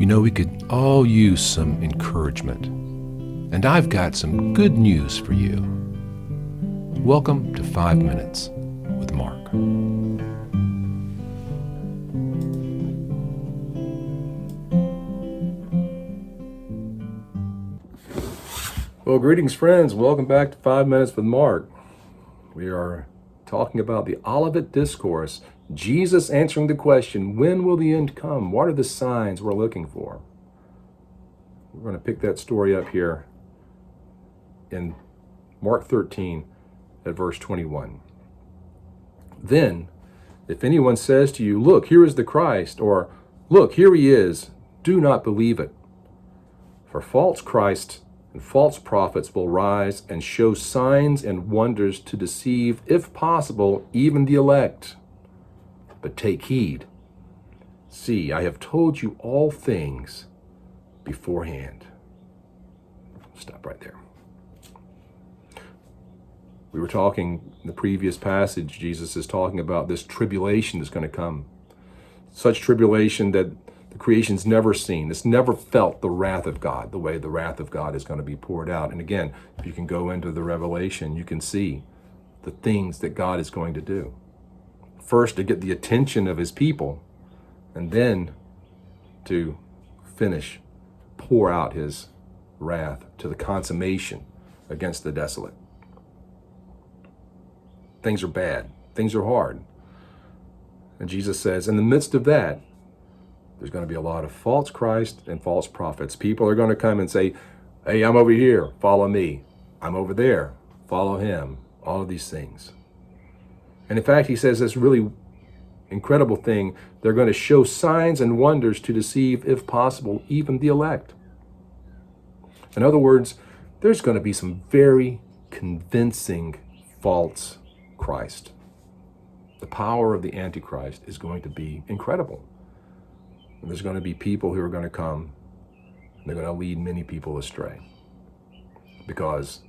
You know, we could all use some encouragement. And I've got some good news for you. Welcome to 5 Minutes with Mark. Well, greetings, friends. Welcome back to 5 Minutes with Mark. We are talking about the Olivet Discourse, Jesus answering the question, when will the end come? What are the signs we're looking for? We're going to pick that story up here in Mark 13 at verse 21. Then, if anyone says to you, look, here is the Christ, or look, here he is, do not believe it. For false Christs and false prophets will rise and show signs and wonders to deceive, if possible, even the elect. But take heed. See, I have told you all things beforehand. Stop right there. We were talking in the previous passage, Jesus is talking about this tribulation that's going to come. Such tribulation that the creation's never seen. It's never felt the wrath of God, the way the wrath of God is going to be poured out. And again, if you can go into the Revelation, you can see the things that God is going to do. First, to get the attention of his people, and then to finish, pour out his wrath to the consummation against the desolate. Things are bad. Things are hard. And Jesus says, in the midst of that, there's going to be a lot of false Christ and false prophets. People are going to come and say, hey, I'm over here, follow me. I'm over there, follow him. All of these things. And in fact, he says this really incredible thing. They're going to show signs and wonders to deceive, if possible, even the elect. In other words, there's going to be some very convincing false Christ. The power of the Antichrist is going to be incredible. And there's going to be people who are going to come, and they're going to lead many people astray. Because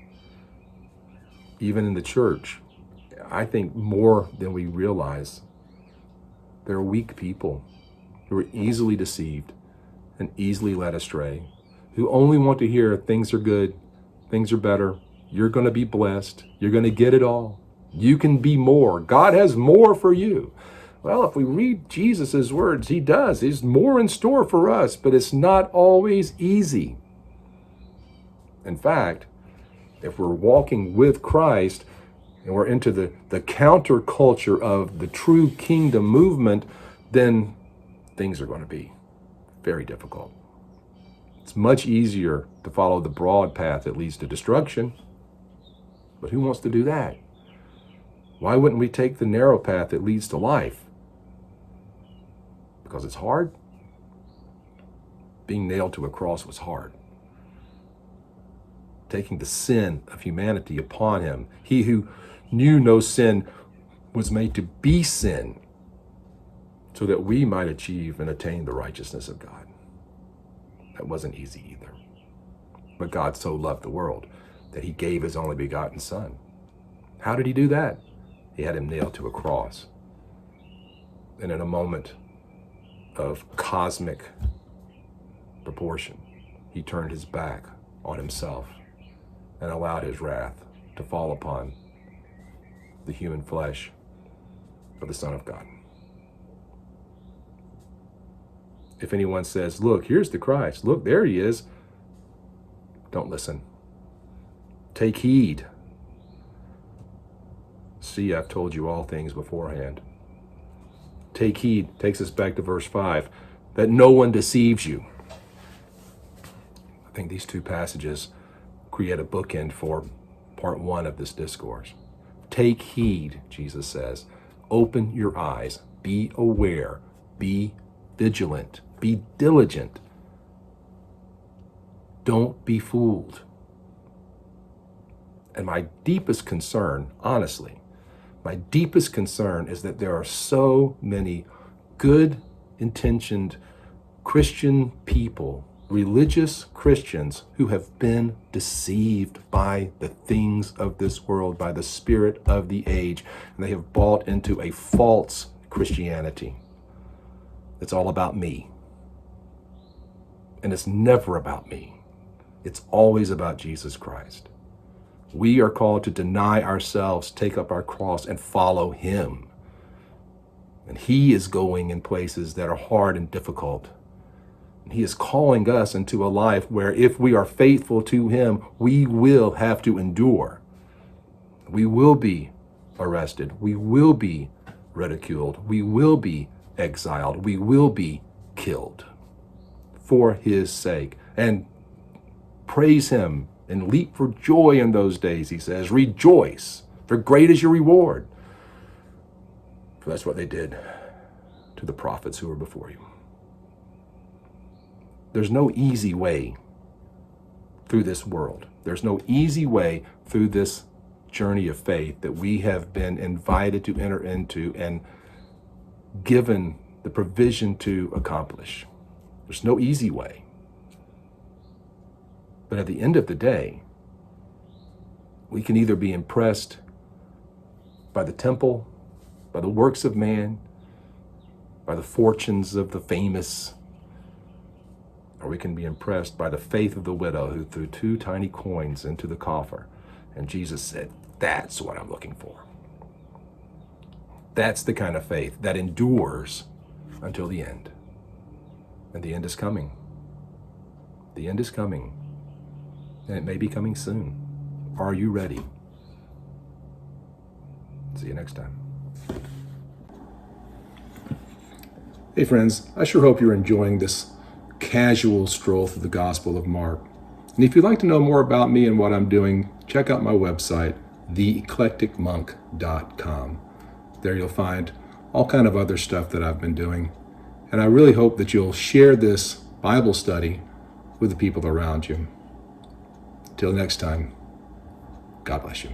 even in the church, I think more than we realize, there are weak people who are easily deceived and easily led astray, who only want to hear things are good, things are better, you're going to be blessed, you're going to get it all. You can be more. God has more for you. Well, if we read Jesus' words, he does. There's more in store for us, but it's not always easy. In fact, if we're walking with Christ and we're into the counterculture of the true kingdom movement, then things are going to be very difficult. It's much easier to follow the broad path that leads to destruction. But who wants to do that? Why wouldn't we take the narrow path that leads to life? Because it's hard. Being nailed to a cross was hard. Taking the sin of humanity upon him. He who knew no sin was made to be sin so that we might achieve and attain the righteousness of God. That wasn't easy either. But God so loved the world that he gave his only begotten Son. How did he do that? He had him nailed to a cross. And in a moment of cosmic proportion, he turned his back on himself and allowed his wrath to fall upon the human flesh of the Son of God. If anyone says, look, here's the Christ, look, there he is, don't listen. Take heed. See, I've told you all things beforehand. Take heed takes us back to verse 5, that no one deceives you. I think these two passages create a bookend for part 1 of this discourse. Take heed, Jesus says. Open your eyes. Be aware. Be vigilant. Be diligent. Don't be fooled. And my deepest concern, honestly, my deepest concern is that there are so many good-intentioned Christian people, religious Christians, who have been deceived by the things of this world, by the spirit of the age, and they have bought into a false Christianity. It's all about me. And it's never about me. It's always about Jesus Christ. We are called to deny ourselves, take up our cross, and follow him. And he is going in places that are hard and difficult. And he is calling us into a life where if we are faithful to him, we will have to endure. We will be arrested. We will be ridiculed. We will be exiled. We will be killed for his sake. And praise him and leap for joy in those days, he says. Rejoice, for great is your reward. For that's what they did to the prophets who were before you. There's no easy way through this world. There's no easy way through this journey of faith that we have been invited to enter into and given the provision to accomplish. There's no easy way. But at the end of the day, we can either be impressed by the temple, by the works of man, by the fortunes of the famous, or we can be impressed by the faith of the widow who threw 2 tiny coins into the coffer. And Jesus said, that's what I'm looking for. That's the kind of faith that endures until the end. And the end is coming. The end is coming. And it may be coming soon. Are you ready? See you next time. Hey friends, I sure hope you're enjoying this casual stroll through the Gospel of Mark. And if you'd like to know more about me and what I'm doing, check out my website, theeclecticmonk.com. There you'll find all kind of other stuff that I've been doing. And I really hope that you'll share this Bible study with the people around you. Till next time, God bless you.